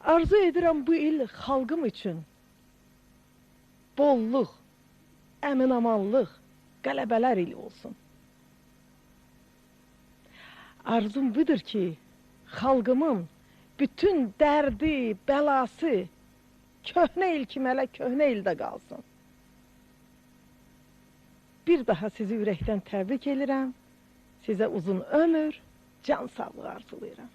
Arzu edirəm bu il xalqım üçün bolluk, əminamanlıq, qələbələr ili olsun. Arzum budur ki, xalqımın bütün dərdi, bəlası köhnə il kimi hələ köhnə ildə qalsın. Bir daha sizi ürəkdən təbrik edirəm. Sizə uzun ömür, can sağlığı arzulayıram.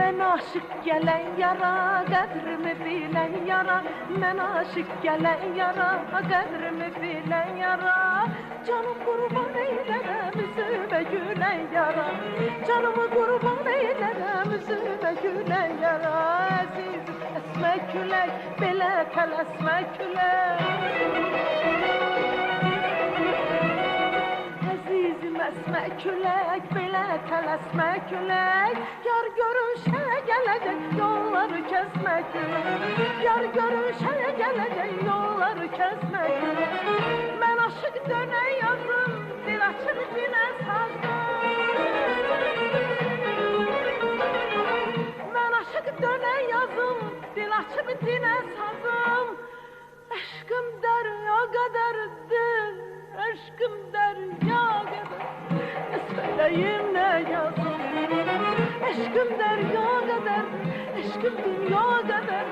Mən aşıq gələn yara, qədrimi bilən yara. Mən aşıq gələn yara, qədrimi bilən yara. Canım qurban eylərəm, üzümə gülən yara. Canımı qurban eylərəm, üzümə gülən yara. Əzizim, əsmə külək, belə tələsmə külək. Əsmə külək, belə tələsmə külək. Yar görüşə gələcək, yolları kəsmə külək. Yar görüşə gələcək, yolları kəsmə külək. Mən aşıq dönən yazım, dil açır dinə sazım. Mən aşıq dönən yazım, dil açır dinə sazım. Aşkım derya kaderdir, aşkım derya kadar. Ne söyleyeyim ne yazım. Aşkım derya kadar, aşkım dünya kadar.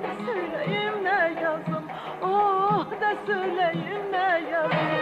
Ne söyleyeyim ne yazım. Oh, ne söyleyeyim ne yazım.